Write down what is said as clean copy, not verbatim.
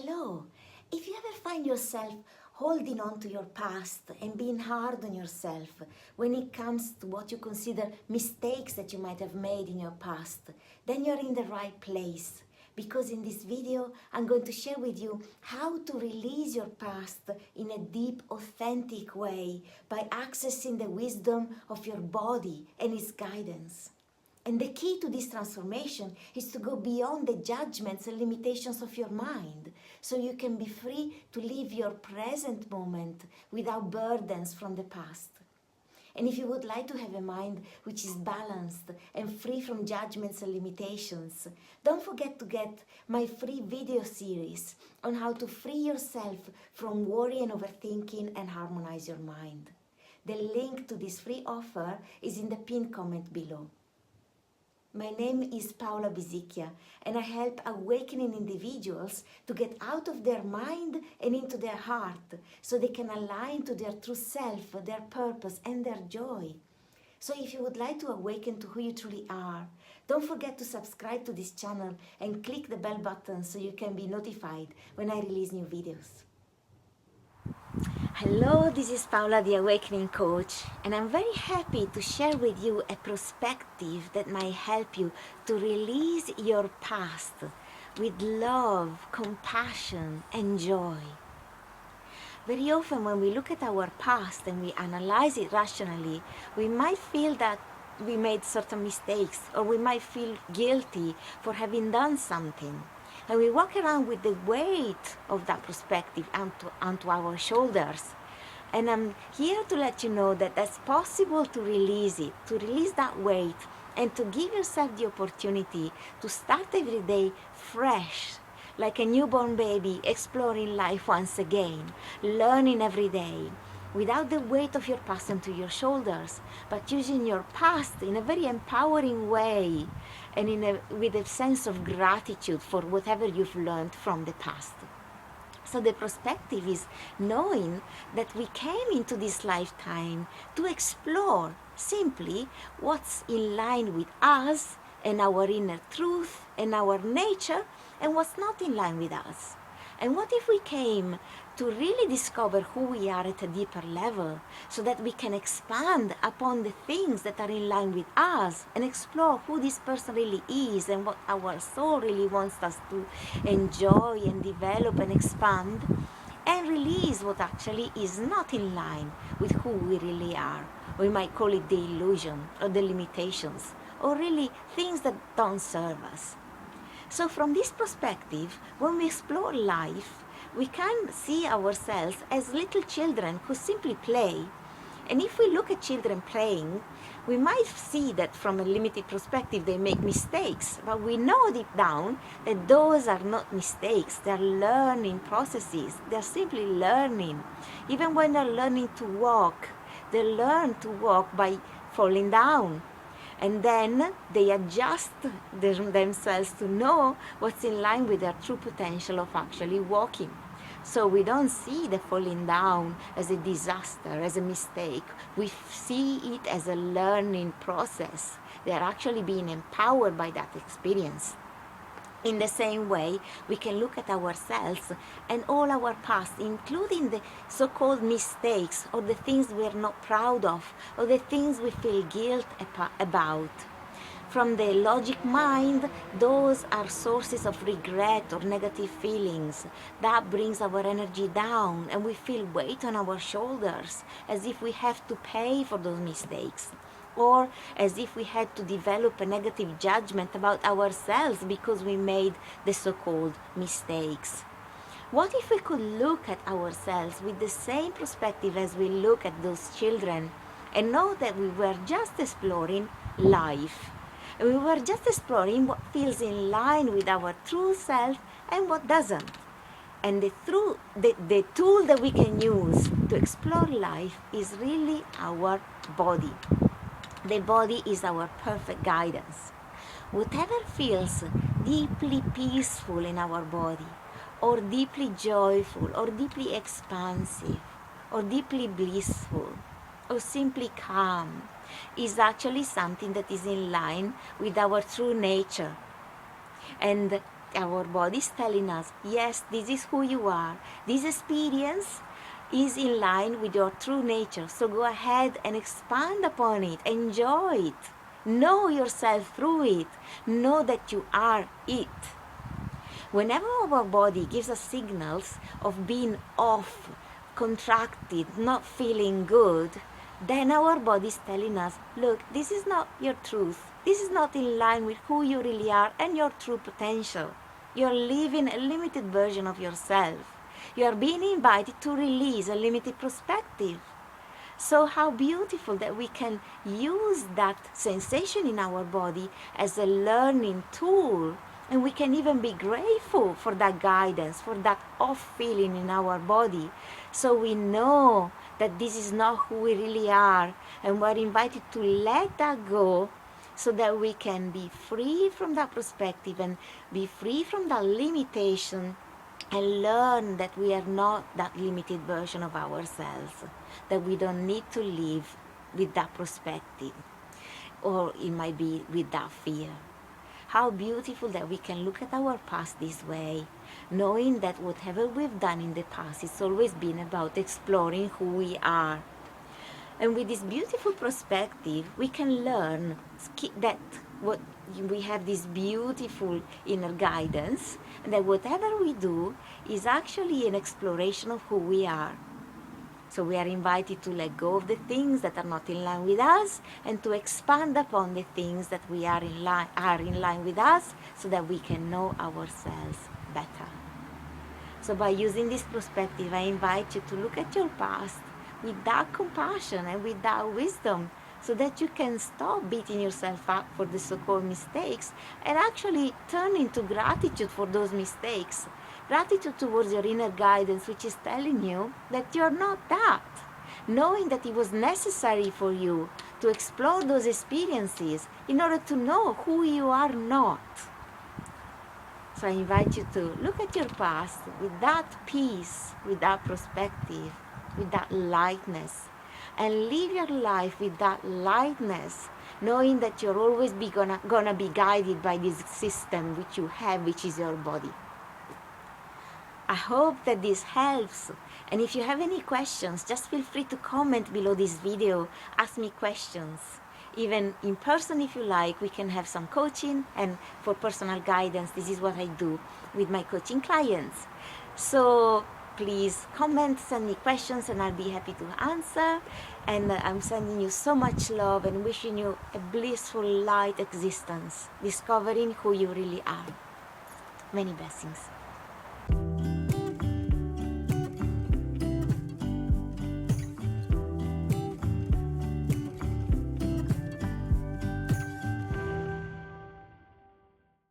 Hello! If you ever find yourself holding on to your past and being hard on yourself when it comes to what you consider mistakes that you might have made in your past, then you're in the right place. Because in this video, I'm going to share with you how to release your past in a deep, authentic way by accessing the wisdom of your body and its guidance. And the key to this transformation is to go beyond the judgments and limitations of your mind, so you can be free to live your present moment without burdens from the past. And if you would like to have a mind which is balanced and free from judgments and limitations, don't forget to get my free video series on how to free yourself from worry and overthinking and harmonize your mind. The link to this free offer is in the pinned comment below. My name is Paola Bisicchia, and I help awakening individuals to get out of their mind and into their heart so they can align to their true self, their purpose, and their joy. So if you would like to awaken to who you truly are, don't forget to subscribe to this channel and click the bell button so you can be notified when I release new videos. Hello, this is Paola, the Awakening Coach, and I'm very happy to share with you a perspective that might help you to release your past with love, compassion, and joy. Very often when we look at our past and we analyze it rationally, we might feel that we made certain mistakes, or we might feel guilty for having done something. And we walk around with the weight of that perspective onto our shoulders. And I'm here to let you know that that's possible to release it, to release that weight, and to give yourself the opportunity to start every day fresh, like a newborn baby, exploring life once again, learning every day, without the weight of your past onto your shoulders, but using your past in a very empowering way and with a sense of gratitude for whatever you've learned from the past. So the perspective is knowing that we came into this lifetime to explore simply what's in line with us and our inner truth and our nature, and what's not in line with us. And what if we came to really discover who we are at a deeper level, so that we can expand upon the things that are in line with us and explore who this person really is and what our soul really wants us to enjoy and develop and expand, and release what actually is not in line with who we really are. We might call it the illusion or the limitations, or really things that don't serve us. So from this perspective, when we explore life, we can see ourselves as little children who simply play. And if we look at children playing, we might see that from a limited perspective they make mistakes, but we know deep down that those are not mistakes, they're learning processes, they're simply learning. Even when they're learning to walk, they learn to walk by falling down. And then they adjust themselves to know what's in line with their true potential of actually walking. So we don't see the falling down as a disaster, as a mistake. We see it as a learning process. They are actually being empowered by that experience. In the same way, we can look at ourselves and all our past, including the so-called mistakes or the things we're not proud of or the things we feel guilt about. From the logic mind, those are sources of regret or negative feelings. That brings our energy down and we feel weight on our shoulders, as if we have to pay for those mistakes, or as if we had to develop a negative judgment about ourselves because we made the so-called mistakes. What if we could look at ourselves with the same perspective as we look at those children and know that we were just exploring life? And we were just exploring what feels in line with our true self and what doesn't. And the tool that we can use to explore life is really our body. The body is our perfect guidance. Whatever feels deeply peaceful in our body, or deeply joyful, or deeply expansive, or deeply blissful, or simply calm, is actually something that is in line with our true nature. And our body is telling us, yes, this is who you are. This experience is in line with your true nature. So go ahead and expand upon it. Enjoy it. Know yourself through it. Know that you are it. Whenever our body gives us signals of being off, contracted, not feeling good, then our body is telling us, look, this is not your truth. This is not in line with who you really are and your true potential. You're living a limited version of yourself. You are being invited to release a limited perspective. So how beautiful that we can use that sensation in our body as a learning tool, and we can even be grateful for that guidance, for that off feeling in our body. So we know that this is not who we really are, and we're invited to let that go so that we can be free from that perspective and be free from that limitation, and learn that we are not that limited version of ourselves, that we don't need to live with that perspective, or it might be with that fear. How beautiful that we can look at our past this way, knowing that whatever we've done in the past, it's always been about exploring who we are. And with this beautiful perspective, we can learn that what we have this beautiful inner guidance, and that whatever we do is actually an exploration of who we are. So we are invited to let go of the things that are not in line with us, and to expand upon the things that we are in line with us, so that we can know ourselves better. So by using this perspective, I invite you to look at your past with that compassion and with that wisdom, so that you can stop beating yourself up for the so-called mistakes and actually turn into gratitude for those mistakes. Gratitude towards your inner guidance, which is telling you that you're not that. Knowing that it was necessary for you to explore those experiences in order to know who you are not. So I invite you to look at your past with that peace, with that perspective, with that lightness, and live your life with that lightness, knowing that you're always gonna be guided by this system which you have, which is your body. I hope that this helps, and if you have any questions, just feel free to comment below this video, ask me questions. Even in person if you like, we can have some coaching, and for personal guidance, this is what I do with my coaching clients. So please comment, send me questions, and I'll be happy to answer. And I'm sending you so much love and wishing you a blissful light existence, discovering who you really are. Many blessings.